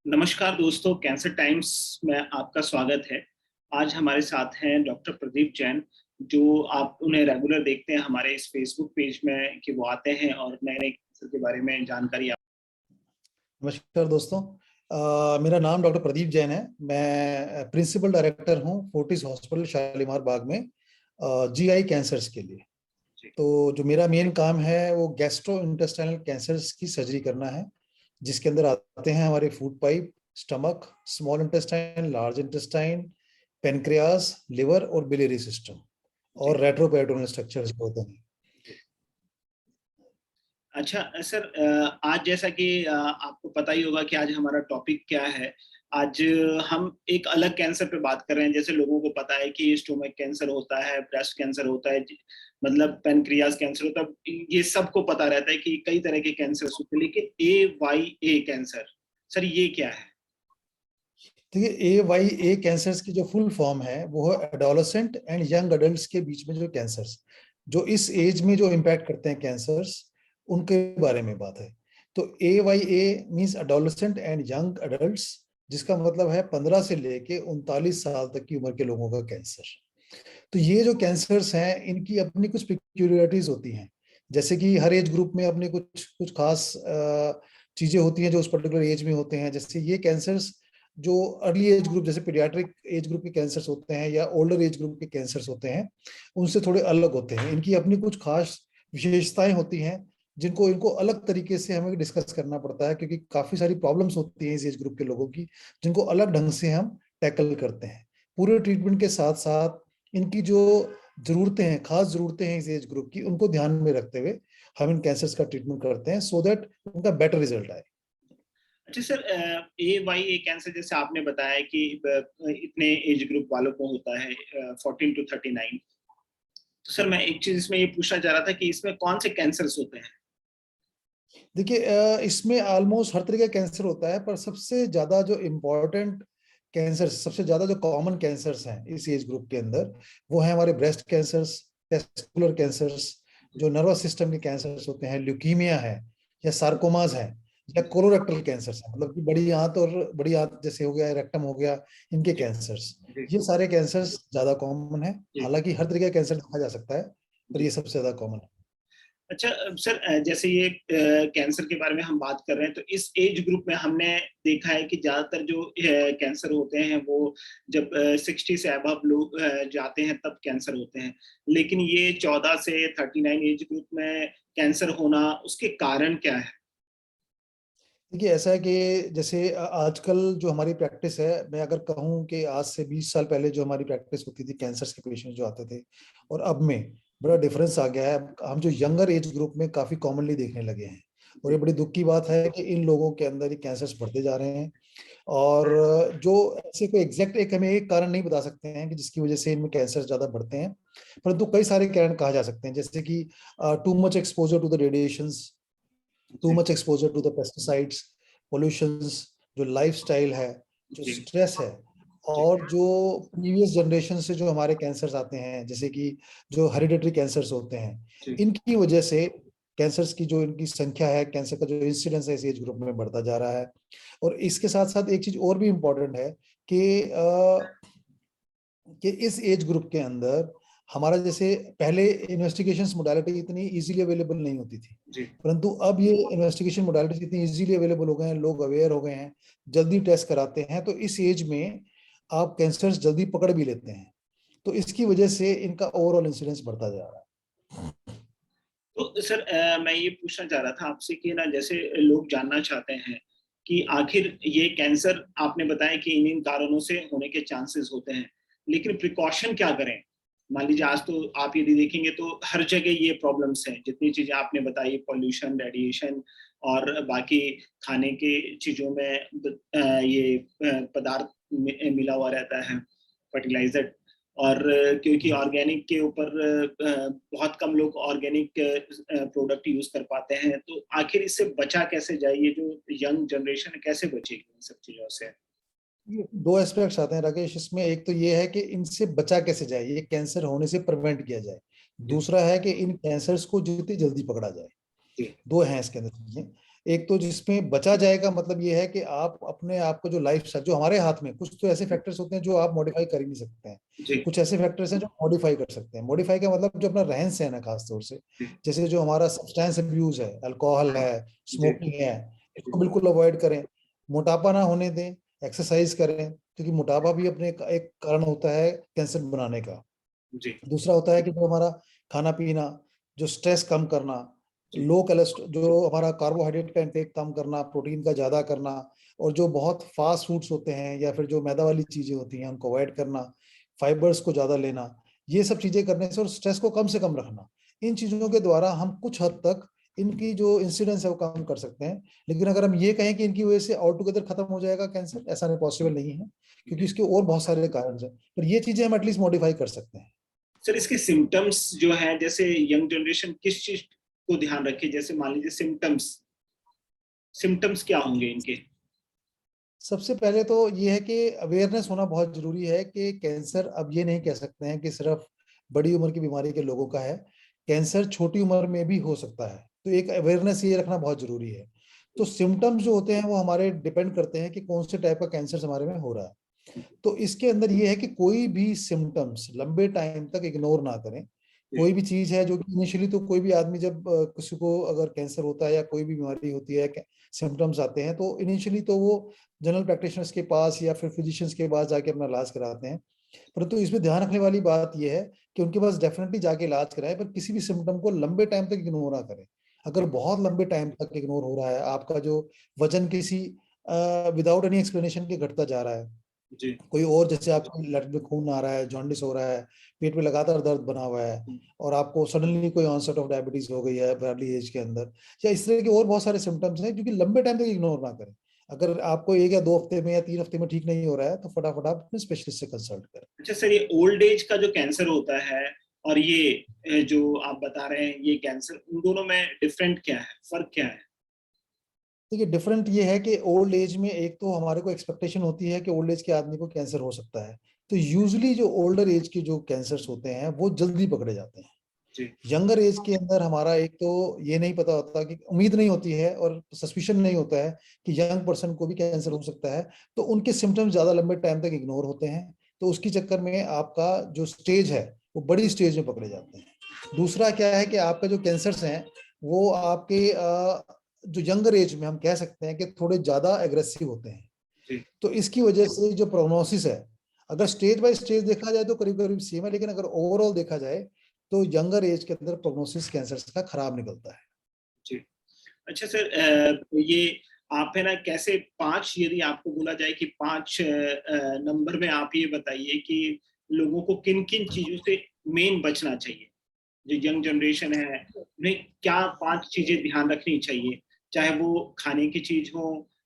नमस्कार दोस्तों, cancer times में आपका स्वागत है। आज हमारे साथ हैं डॉक्टर प्रदीप जैन, जो आप उन्हें रेगुलर देखते हैं हमारे इस फेसबुक पेज में कि वो आते हैं और नए-नए कैंसर के बारे में जानकारी आप। नमस्कार दोस्तों। मेरा नाम डॉक्टर प्रदीप जैन है। मैं प्रिंसिपल डायरेक्टर हूँ फोर्टिस हॉस्पिटल शालीमार बाग में जीआई कैंसर्स के लिए। जी। तो जो मेरा मेन काम है वो गैस्ट्रो इंटेस्टाइनल कैंसर्स की सर्जरी करना है, जिसके अंदर आते हैं हमारे food pipe, stomach, small intestine, large intestine, pancreas, liver और बिलियरी सिस्टम जी। और रेट्रोपेरिटोनियल स्ट्रक्चर्स होते हैं। जी। अच्छा सर, आज जैसा कि आपको पता ही होगा कि आज हमारा टॉपिक क्या है। आज हम एक अलग कैंसर पे बात कर रहे हैं। जैसे लोगों को पता है कि स्टोमक कैंसर होता है, ब्रेस्ट कैंसर होता है, मतलब पेनक्रियास कैंसर होता है। ये सबको पता रहता है कि कई तरह के कैंसर होते हैं, लेकिन AYA कैंसर, सर ये क्या है? देखिए, AYA कैंसर्स की जो फुल फॉर्म है वो है एडोलेसेंट एंड यंग अडल्ट्स के बीच में जो कैंसर्स, जो इस एज में जो इम्पैक्ट करते हैं कैंसर्स, उनके बारे में बात है। तो AYA means adolescent and young adults, जिसका मतलब है 15 से लेके 39 साल तक की उम्र के लोगों का कैंसर। तो ये जो कैंसर्स हैं इनकी अपनी कुछ पिक्यूलियरिटीज होती हैं, जैसे कि हर एज ग्रुप में अपने कुछ कुछ खास चीजें होती हैं जो उस पर्टिकुलर एज में होते हैं। जैसे ये कैंसर्स जो अर्ली एज ग्रुप जैसे पीडियाट्रिक एज ग्रुप के कैंसर्स होते हैं या ओल्डर एज ग्रुप के कैंसर्स होते हैं, उनसे थोड़े अलग होते हैं। इनकी अपनी कुछ खास विशेषताएं होती हैं जिनको इनको अलग तरीके से हमें डिस्कस करना पड़ता है, क्योंकि काफी सारी प्रॉब्लम्स होती हैं इस एज ग्रुप के लोगों की, जिनको अलग ढंग से हम टैकल करते हैं। पूरे ट्रीटमेंट के साथ साथ इनकी जो जरूरतें हैं, खास जरूरतें हैं इस एज ग्रुप की, उनको ध्यान में रखते हुए हम इन कैंसर्स का ट्रीटमेंट करते हैं सो दैट उनका बेटर रिजल्ट आए। अच्छा सर, AYA कैंसर जैसे आपने बताया कि इतने एज ग्रुप वालों को होता है, 14 to 39। तो सर मैं एक चीज इसमें ये पूछना चाह रहा था कि इसमें कौन से कैंसर्स होते हैं? देखिए, इसमें ऑलमोस्ट हर तरह का कैंसर होता है, पर सबसे ज्यादा जो इम्पोर्टेंट कैंसर, सबसे ज्यादा जो कॉमन कैंसर्स हैं इस एज ग्रुप के अंदर, वो है हमारे ब्रेस्ट कैंसर्स, टेस्टिकुलर कैंसर्स, जो नर्वस सिस्टम के कैंसर्स होते हैं, ल्यूकीमिया है या सार्कोमास है, या कोलोरेक्टल कैंसर्स है, मतलब कि बड़ी आंत, और बड़ी आंत जैसे हो गया, रेक्टम हो गया, इनके जी। कैंसर्स, जी। ये सारे कैंसर्स ज्यादा कॉमन है। जी। हालांकि हर तरह का कैंसर देखा जा सकता है, पर जी। ये सबसे ज्यादा कॉमन है। अच्छा सर, जैसे ये कैंसर के बारे में हम बात कर रहे हैं, तो इस एज ग्रुप में हमने देखा है कि ज्यादातर जो कैंसर होते हैं वो जब 60 से अबव लोग जाते हैं तब कैंसर होते हैं। लेकिन ये 14 से 39 एज ग्रुप में कैंसर होना, उसके कारण क्या है? देखिए, ऐसा है कि जैसे आजकल जो हमारी प्रैक्टिस है, मैं अगर कहूँ कि आज से 20 साल पहले जो हमारी प्रैक्टिस होती थी, कैंसर के पेशेंट जो आते थे, और अब में बड़ा डिफरेंस आ गया है। हम जो यंगर एज ग्रुप में काफी कॉमनली देखने लगे हैं, और ये जी। बड़ी दुख की बात है कि इन लोगों के अंदर ये कैंसर्स बढ़ते जा रहे हैं। और जो ऐसे कोई एग्जैक्ट एक हमें एक कारण नहीं बता सकते हैं कि जिसकी वजह से इनमें कैंसर ज्यादा बढ़ते हैं, परंतु कई सारे कारण कहा जा सकते हैं, जैसे कि too much exposure to the radiations, टू जी। Much exposure to the pesticides, pollutions, जो लाइफस्टाइल है, जो जी। स्ट्रेस है, जी। और जो प्रीवियस जनरेशन से जो हमारे कैंसर्स आते हैं, जैसे कि जो हेरिडिटरी कैंसर्स होते हैं, जी। इनकी वजह से कैंसर्स की जो इनकी संख्या है, कैंसर का जो इंसिडेंस है इस एज ग्रुप में बढ़ता जा रहा है। और इसके साथ साथ एक चीज और भी इम्पोर्टेंट है कि इस एज ग्रुप के अंदर हमारा, जैसे पहले इन्वेस्टिगेशंस मोडालिटी इतनी इजीली अवेलेबल नहीं होती थी, जी। परंतु अब ये इन्वेस्टिगेशन मोडालिटीज इतनी इजीली अवेलेबल हो गए हैं, लोग अवेयर हो गए हैं, जल्दी टेस्ट कराते हैं, तो इस एज में आप कैंसर्स जल्दी पकड़ भी लेते हैं। तो इसकी वजह से इनका ओवरऑल इंसिडेंस बढ़ता जा रहा है। तो सर, मैं ये पूछना चाह रहा था आपसे कि ना, जैसे लोग जानना चाहते हैं कि आखिर ये कैंसर, आपने बताया कि इन इन कारणों से होने के चांसेस होते हैं, लेकिन प्रिकॉशन क्या करें? मान लीजिए आज तो आप यदि देखेंगे तो हर जगह ये प्रॉब्लम्स हैं, जितनी चीजें आपने बताई, पॉल्यूशन, रेडिएशन और बाकी खाने के चीजों में ये पदार्थ मिला हुआ रहता है, फर्टिलाइजर। और क्योंकि ऑर्गेनिक के ऊपर बहुत कम लोग ऑर्गेनिक प्रोडक्ट यूज कर पाते हैं, तो आखिर इससे बचा कैसे जाए? ये जो यंग जनरेशन है कैसे बचेगी इन सब चीजों से? ये दो एस्पेक्ट्स आते हैं राकेश इसमें। एक तो ये है कि इनसे बचा कैसे जाए, ये कैंसर होने से प्रिवेंट किया जाए। जी। दूसरा है कि इन कैंसर्स को जितनी जल्दी पकड़ा जाए। जी। दो हैं इसके अंदर चीजें। एक तो जिसमें बचा जाएगा, मतलब ये है कि आप अपने आप को जो लाइफ स्टाइल, जो हमारे हाथ में, कुछ तो ऐसे फैक्टर्स होते हैं जो आप मॉडिफाई कर ही नहीं सकते हैं, जी कुछ ऐसे फैक्टर्स हैं जो मॉडिफाई कर सकते हैं। मॉडिफाई का मतलब जो अपना रहन सहन है खास तौर से, जी जैसे जो हमारा सब्सटेंस अब्यूज है, अल्कोहल है, जी स्मोकिंग है, जी इसको बिल्कुल अवॉइड करें। मोटापा ना होने दें, एक्सरसाइज करें, क्योंकि मोटापा भी अपने एक कारण होता है कैंसर बनाने का। जी दूसरा होता है कि जो हमारा खाना पीना, जो स्ट्रेस कम करना, जी लो कोलेस्ट्रॉल, जो हमारा कार्बोहाइड्रेट का इंटेक कम करना, प्रोटीन का ज्यादा करना, और जो बहुत फास्ट फूड्स होते हैं या फिर जो मैदा वाली चीजें होती हैं उनको अवॉइड करना, फाइबर्स को ज्यादा लेना, ये सब चीजें करने से, और स्ट्रेस को कम से कम रखना, इन चीजों के द्वारा हम कुछ हद तक इनकी जो इंसिडेंस है वो कम कर सकते हैं। लेकिन अगर हम ये कहें कि इनकी वजह से ऑल टुगेदर खत्म हो जाएगा कैंसर, ऐसा नहीं, पॉसिबल नहीं है, क्योंकि इसके और बहुत सारे कारण हैं, पर ये चीजें हम एटलीस्ट मॉडिफाई कर सकते हैं। सर, इसके सिम्टम्स जो है, जैसे यंग जनरेशन किस चीज को ध्यान रखे, जैसे मान लीजिए सिम्टम्स सिम्टम्स क्या होंगे इनके? सबसे पहले तो ये है कि अवेयरनेस होना बहुत जरूरी है कि कैंसर, अब ये नहीं कह सकते हैं कि सिर्फ बड़ी उम्र की बीमारी के लोगों का है, कैंसर छोटी उम्र में भी हो सकता है, तो एक अवेयरनेस ये रखना बहुत जरूरी है। तो सिम्टम्स जो होते हैं वो हमारे डिपेंड करते हैं कि कौन से टाइप का कैंसर हमारे में हो रहा है। तो इसके अंदर ये है कि कोई भी सिम्टम्स लंबे टाइम तक इग्नोर ना करें। कोई भी चीज है जो कि इनिशियली, तो कोई भी आदमी जब किसी को अगर कैंसर होता है या कोई भी बीमारी होती है, सिम्टम्स आते हैं, तो इनिशियली तो वो जनरल प्रैक्टिशनर्स के पास या फिर फिजिशियंस के पास जाके अपना इलाज कराते हैं। परंतु इसमें ध्यान रखने वाली बात यह है कि उनके पास डेफिनेटली जाके इलाज कराएं, पर किसी भी सिम्टम को लंबे टाइम तक इग्नोर ना करें। अगर बहुत लंबे टाइम तक इग्नोर हो रहा है, आपका जो वजन किसी विदाउट एनी एक्सप्लेनेशन के घटता जा रहा है, जी कोई और, जैसे आपको ब्लड में खून आ रहा है, जॉन्डिस हो रहा है, पेट में लगातार दर्द बना हुआ है, और आपको सडनली कोई ऑनसेट ऑफ डायबिटीज हो गई है अर्ली एज के अंदर, या इस तरह के और बहुत सारे सिम्टम्स हैं, क्योंकि लंबे टाइम तक इग्नोर ना करें। अगर आपको 1 या 2 हफ्ते में या 3 हफ्ते में ठीक नहीं हो रहा है, तो फटाफट आप अपने स्पेशलिस्ट से कंसल्ट करें। अच्छा सर, ये ओल्ड एज का जो कैंसर होता है और ये जो आप बता रहे हैं ये कैंसर, उन दोनों में डिफरेंट क्या है, फर्क क्या है? देखिए, डिफरेंट ये है कि ओल्ड एज में एक तो हमारे को एक्सपेक्टेशन होती है कि ओल्ड एज के आदमी को कैंसर हो सकता है, तो यूजुअली जो ओल्डर एज के जो कैंसर्स होते हैं वो जल्दी पकड़े जाते हैं। जी यंगर एज के अंदर हमारा एक तो ये नहीं पता होता, कि उम्मीद नहीं होती है और सस्पिशन नहीं होता है कि यंग पर्सन को भी कैंसर हो सकता है, तो उनके सिम्टम्स ज्यादा लंबे टाइम तक इग्नोर होते हैं, तो उसकी चक्कर में आपका जो स्टेज है वो बड़ी स्टेज में पकड़े जाते हैं। दूसरा क्या है कि आपका जो कैंसर्स हैं वो आपके जो यंगर एज में हम कह सकते हैं कि थोड़े ज्यादा एग्रेसिव होते हैं, जी तो इसकी वजह से जो प्रोग्नोसिस है, अगर स्टेज बाय स्टेज देखा जाए तो करीब करीब सेम है, लेकिन अगर ओवरऑल देखा जाए तो यंगर एज के अंदर प्रोग्नोसिस कैंसर का खराब निकलता है। जी। अच्छा सर, ये आप है ना, कैसे पांच, यदि आपको बोला जाए कि पांच नंबर में आप ये बताइए कि लोगों को किन किन चीजों से मेन बचना चाहिए, जो यंग जनरेशन है उन्हें क्या पांच चीजें ध्यान रखनी चाहिए, चाहे वो खाने की चीज हो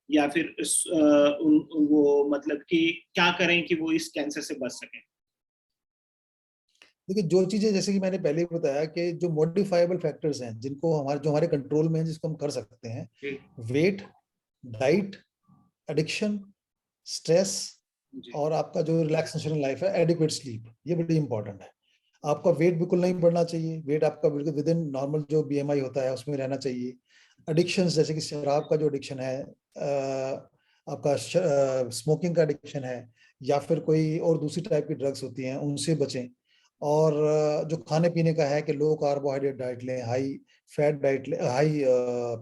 या फिर वो मतलब कि क्या करें कि वो इस कैंसर से बच सकें? देखिए, जो चीजें जैसे कि मैंने पहले ही बताया कि जो मॉडिफाइबल फैक्टर्स हैं, जिनको हमारे, जो हमारे कंट्रोल में है, जिसको हम कर सकते हैं, जी वेट, डाइट, एडिक्शन, स्ट्रेस, जी और आपका जो रिलैक्सेशन लाइफ है, एडिक्वेट स्लीप, ये बड़ी इंपॉर्टेंट है। आपका वेट बिल्कुल नहीं बढ़ना चाहिए, वेट आपका बिल्कुल विद इन नॉर्मल जो बीएमआई होता है उसमें रहना चाहिए। एडिक्शंस, जैसे कि शराब का जो एडिक्शन है, आपका स्मोकिंग का एडिक्शन है, या फिर कोई और दूसरी टाइप की ड्रग्स होती हैं, उनसे बचें। और जो खाने पीने का है कि लो कार्बोहाइड्रेट डाइट लें, हाई फैट डाइट लें, हाई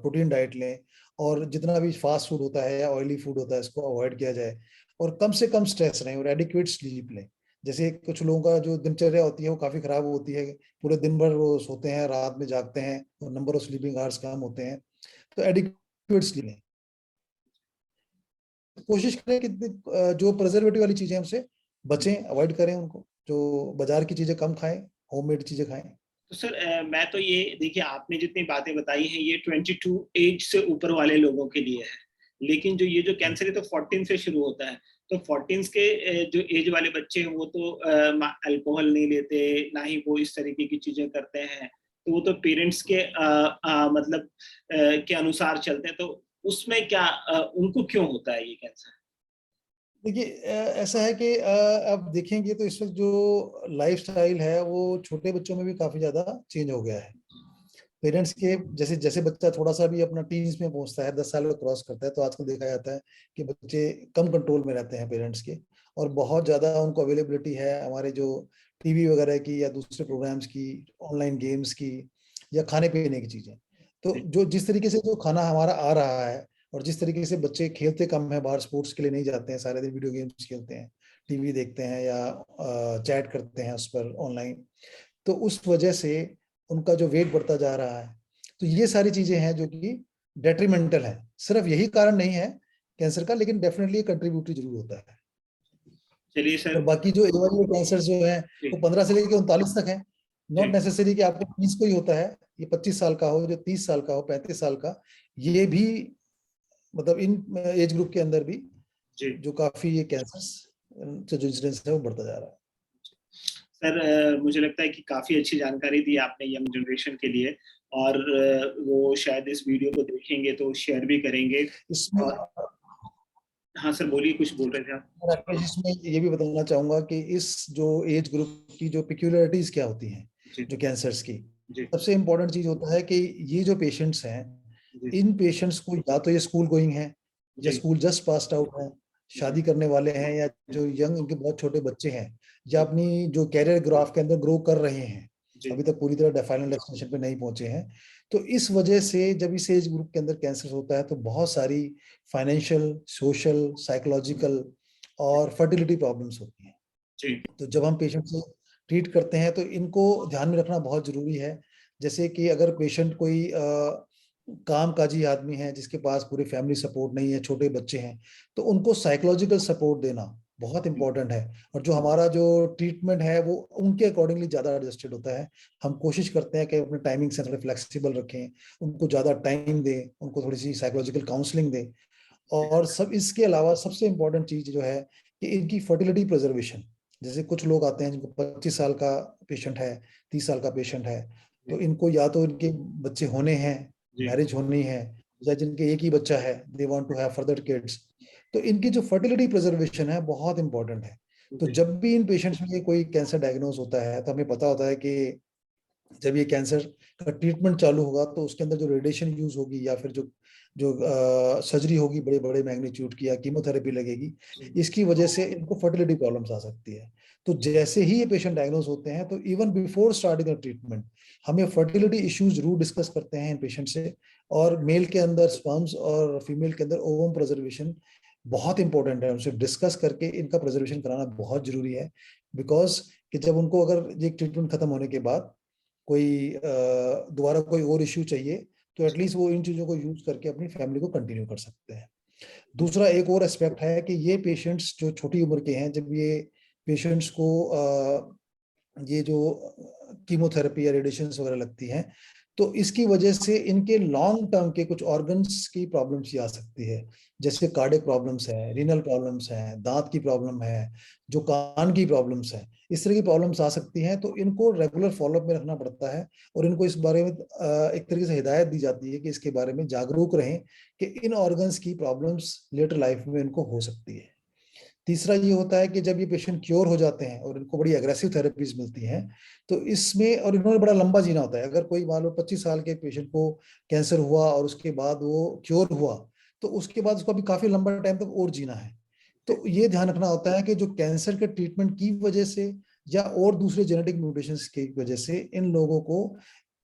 प्रोटीन डाइट लें, और जितना भी फास्ट फूड होता है या ऑयली फूड होता है इसको अवॉइड किया जाए, और कम से कम स्ट्रेस रहें, और एडिक्वेट स्लीप लें। जैसे कुछ लोगों का जो दिनचर्या होती है वो काफी खराब होती है, पूरे दिन भर वो सोते हैं, रात में जागते हैं, और नंबर ऑफ स्लीपिंग आवर्स कम होते हैं, तो एडिक्वेट स्लीप लें। कोशिश करें कि जो प्रिजर्वेटिव वाली चीजें हमसे बचें, अवॉइड करें उनको, जो बाजार की चीजें कम खाएं, होममेड चीजें खाएं। तो सर, मैं तो ये देखिए, आपने जितनी बातें बताई हैं ये 22 एज से ऊपर वाले लोगों के लिए है, लेकिन जो ये जो कैंसर है तो 14 से शुरू होता है। तो 14 के जो एज वाले बच्चे हैं वो तो अल्कोहल नहीं लेते, ना ही वो इस तरीके की चीजें करते हैं, तो वो तो पेरेंट्स के मतलब के अनुसार चलते हैं, तो उसमें क्या उनको क्यों होता है ये कैंसर? देखिए, ऐसा है कि अब देखेंगे तो इस वक्त जो लाइफस्टाइल है वो छोटे बच्चों में भी काफी ज्यादा चेंज हो गया है। पेरेंट्स के जैसे जैसे बच्चा थोड़ा सा भी अपना टीन्स में पहुंचता है, 10 साल को क्रॉस करता है, तो आजकल देखा जाता है कि बच्चे कम कंट्रोल में रहते हैं पेरेंट्स के, और बहुत ज्यादा उनको अवेलेबिलिटी है हमारे जो टीवी वगैरह की या दूसरे प्रोग्राम्स की, ऑनलाइन गेम्स की, या खाने पीने की चीजें। तो जो जिस तरीके से जो खाना हमारा आ रहा है, और जिस तरीके से बच्चे खेलते कम है, बाहर स्पोर्ट्स के लिए नहीं जाते हैं, सारे दिन वीडियो गेम्स खेलते हैं, टीवी देखते हैं या चैट करते हैं उस पर ऑनलाइन, तो उस वजह से उनका जो वेट बढ़ता जा रहा है। तो ये सारी चीजें हैं जो कि डेट्रीमेंटल है। सिर्फ यही कारण नहीं है कैंसर का, लेकिन डेफिनेटली कंट्रीब्यूटरी जरूर होता है। चलिए और सर। बाकी जो एवाइल कैंसर जो है वो 15 से लेकर 39 तक है। नॉट जी नेसेसरी कि आपको 30 को ही होता है, ये 25 साल का हो, जो 30 साल का हो, 35 साल का, ये भी मतलब इन एज ग्रुप के अंदर भी जी जो काफी ये कैंसर से जो इंसिडेंस है वो बढ़ता जा रहा है। सर, मुझे लगता है कि काफी अच्छी जानकारी दी आपने यंग जनरेशन के लिए, और वो शायद इस वीडियो को देखेंगे तो शेयर भी करेंगे। इसमें और हाँ सर, बोलिए, कुछ बोल रहे थे आप। और आपको इसमें ये भी बताना चाहूंगा कि इस जो एज ग्रुप की जो पिक्यूलरिटीज क्या होती हैं, जी जो कैंसर्स की, जी सबसे इम्पोर्टेंट चीज होता है कि ये जो पेशेंट्स हैं, जी इन पेशेंट्स को या तो ये स्कूल गोइंग है, या जी स्कूल जस्ट पास्ड आउट है, जी शादी करने वाले हैं, या जो यंग इनके बहुत छोटे बच्चे हैं, या जी अपनी जो कैरियर ग्राफ के अंदर ग्रो कर रहे हैं, जी अभी तक पूरी तरह फाइनल डेस्टिनेशन पे नहीं पहुंचे हैं। तो इस वजह से जब इस एज ग्रुप के अंदर कैंसर होता है तो बहुत सारी फाइनेंशियल, सोशल, साइकोलॉजिकल और फर्टिलिटी प्रॉब्लम्स होती हैं। जी तो जब हम पेशेंट को ट्रीट करते हैं तो इनको ध्यान में रखना बहुत जरूरी है। जैसे कि अगर पेशेंट कोई काम काजी आदमी है जिसके पास पूरी फैमिली सपोर्ट नहीं है, छोटे बच्चे हैं, तो उनको साइकोलॉजिकल सपोर्ट देना बहुत इंपॉर्टेंट है। और जो हमारा जो ट्रीटमेंट है वो उनके अकॉर्डिंगली ज्यादा एडजस्टेड होता है। हम कोशिश करते हैं कि अपने टाइमिंग से थोड़ा फ्लेक्सिबल रखें, उनको ज्यादा टाइम दें, उनको थोड़ी सी साइकोलॉजिकल काउंसलिंग दें। और सब इसके अलावा सबसे इम्पोर्टेंट चीज जो है कि इनकी फर्टिलिटी प्रिजर्वेशन। जैसे कुछ लोग आते हैं जिनको 25 साल का पेशेंट है, 30 साल का पेशेंट है, तो इनको या तो इनके बच्चे होने हैं, जी मैरिज होनी है, या जिनके एक ही बच्चा है, they want to have further kids, तो इनकी जो फर्टिलिटी प्रिजर्वेशन है बहुत इंपॉर्टेंट है। तो जी जब भी इन पेशेंट्स में कोई कैंसर डायग्नोज होता है तो हमें पता होता है कि जब ये कैंसर का ट्रीटमेंट चालू होगा तो उसके अंदर जो रेडिएशन यूज होगी, या फिर जो जो सर्जरी होगी बड़े बड़े मैग्नीट्यूड की, या कीमोथेरेपी लगेगी, इसकी वजह से इनको फर्टिलिटी प्रॉब्लम्स आ सकती है। तो जैसे ही ये पेशेंट डायग्नोज होते हैं तो even before starting the treatment हम ये फर्टिलिटी इश्यूज जरूर डिस्कस करते हैं इन पेशेंट से। और मेल के अंदर स्पर्म्स और फीमेल के अंदर ओवम प्रिजर्वेशन बहुत इंपॉर्टेंट है, उनसे डिस्कस करके इनका प्रिजर्वेशन कराना बहुत जरूरी है। बिकॉज कि जब उनको अगर ये ट्रीटमेंट खत्म होने के बाद कोई दोबारा कोई और इश्यू चाहिए, तो एटलीस्ट वो इन चीजों को यूज करके अपनी फैमिली को कंटिन्यू कर सकते हैं। दूसरा एक और एस्पेक्ट है कि ये पेशेंट्स जो छोटी उम्र के हैं, जब ये पेशेंट्स को ये जो कीमोथेरेपी या रेडिएशन वगैरह लगती हैं, तो इसकी वजह से इनके लॉन्ग टर्म के कुछ ऑर्गन्स की प्रॉब्लम्स ही आ सकती है। जैसे कार्डियक प्रॉब्लम्स है, रीनल प्रॉब्लम्स है, दांत की प्रॉब्लम है, जो कान की प्रॉब्लम्स है, इस तरह की प्रॉब्लम्स आ सकती हैं। तो इनको रेगुलर फॉलोअप में रखना पड़ता है, और इनको इस बारे में एक तरीके से हिदायत दी जाती है कि इसके बारे में जागरूक रहें कि इन ऑर्गन्स की प्रॉब्लम्स लेटर लाइफ में इनको हो सकती है। तीसरा ये होता है कि जब ये पेशेंट क्योर हो जाते हैं और इनको बड़ी अग्रेसिव थेरेपीज मिलती हैं, तो इसमें, और इन्होंने बड़ा लंबा जीना होता है। अगर कोई मान लो 25 साल के पेशेंट को कैंसर हुआ और उसके बाद वो क्योर हुआ, तो उसके बाद उसको अभी काफी लंबा टाइम तक और जीना है। तो ये ध्यान रखना होता है कि जो कैंसर के ट्रीटमेंट की वजह से या और दूसरे जेनेटिक म्यूटेशंस की वजह से इन लोगों को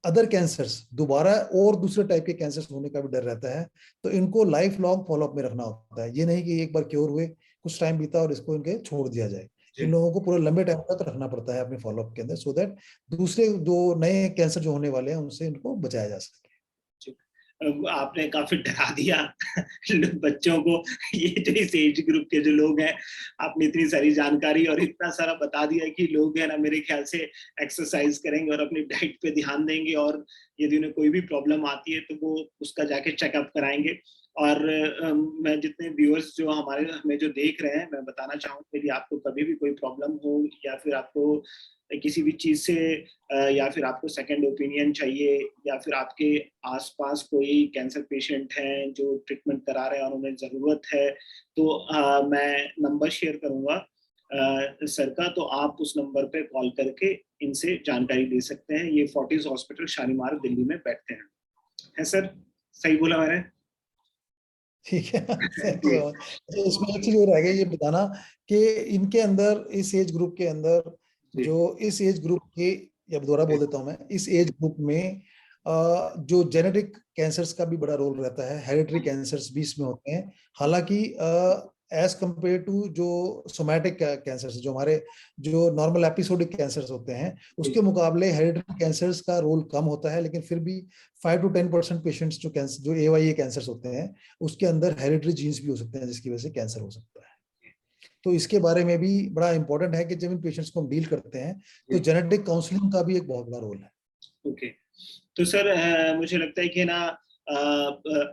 अदर कैंसर्स, दोबारा और दूसरे टाइप के कैंसर्स होने का भी डर रहता है। तो इनको लाइफ लॉन्ग फॉलोअप में रखना होता है। ये नहीं कि एक बार क्योर हुए, कुछ टाइम बीता और इसको इनके छोड़ दिया जाए। इन जी लोगों को पूरे लंबे टाइम तक रखना पड़ता है अपने फॉलोअप के अंदर, सो दैट दूसरे जो नए कैंसर जो होने वाले हैं उनसे इनको बचाया जा सके। जी। अब आपने काफी डरा दिया बच्चों को। ये जो इस एज ग्रुप के जो लोग हैं, आपने इतनी सारी जानकारी और इतना सारा बता दिया कि लोग है ना, मेरे ख्याल से एक्सरसाइज करेंगे और अपनी डाइट पे ध्यान देंगे, और यदि उन्हें कोई भी प्रॉब्लम आती है तो वो उसका जाके चेकअप कराएंगे। और मैं जितने व्यूअर्स जो हमारे हमें जो देख रहे हैं, मैं बताना चाहूंगा, यदि आपको कभी भी कोई प्रॉब्लम हो, या फिर आपको किसी भी चीज से या फिर आपको सेकंड ओपिनियन चाहिए, या फिर आपके आसपास कोई कैंसर पेशेंट हैं जो ट्रीटमेंट करा रहे हैं और उन्हें ज़रूरत है, तो मैं नंबर शेयर करूँगा सर का, तो आप उस नंबर पे कॉल करके इनसे जानकारी ले सकते हैं। ये फोर्टिस हॉस्पिटल शालीमार दिल्ली में बैठते हैं। है सर, सही बोला मैंने? ठीक है। थैंक जी यू। तो इसमें एक चीज और रह गई ये बताना कि इनके अंदर, इस एज ग्रुप के अंदर, जी जो इस एज ग्रुप के, या दोबारा बोल देता हूं मैं, इस एज ग्रुप में जो जेनेटिक कैंसर्स का भी बड़ा रोल रहता है, हेरिडिटरी कैंसर्स भी इसमें होते हैं। हालांकि एज कंपेयर टू जो सोमैटिक कैंसर्स, जो हमारे जो नॉर्मल एपिसोडिक कैंसर्स होते हैं, उसके मुकाबले हेरिडिटरी कैंसर्स का रोल कम होता है। लेकिन फिर भी 5 to 10% पेशेंट्स जो कैंसर, जो AYA कैंसर्स होते हैं, उसके अंदर हेरिडिटरी जीन्स भी हो सकते हैं, जिसकी वजह से कैंसर हो सकता है। तो इसके बारे में भी बड़ा इंपॉर्टेंट है कि जब इन पेशेंट्स को हम डील करते हैं तो जेनेटिक काउंसलिंग का भी एक बहुत बड़ा रोल है। ओके। तो सर मुझे लगता है कि ना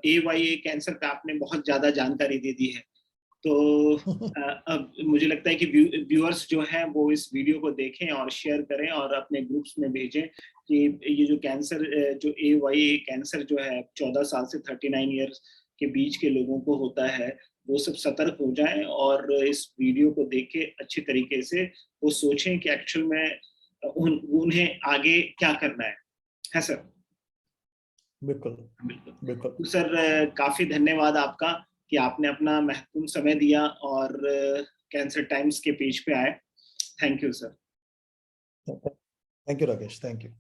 AYA कैंसर का आपने बहुत ज्यादा जानकारी दे दी है। तो अब मुझे लगता है कि व्यूअर्स जो हैं वो इस वीडियो को देखें और शेयर करें और अपने ग्रुप्स में भेजें कि ये जो कैंसर, जो AYA कैंसर जो है 14 साल से 39 ईयर्स के बीच के लोगों को होता है, वो सब सतर्क हो जाएं और इस वीडियो को देख के अच्छे तरीके से वो सोचें कि एक्चुअल में उन्हें आगे क्या करना है सर? बिल्कुल बिल्कुल। बिल्कुल। तो सर काफी धन्यवाद आपका कि आपने अपना महत्वपूर्ण समय दिया और कैंसर टाइम्स के पेज पे आए। Thank you sir. Thank you Rakesh, thank you.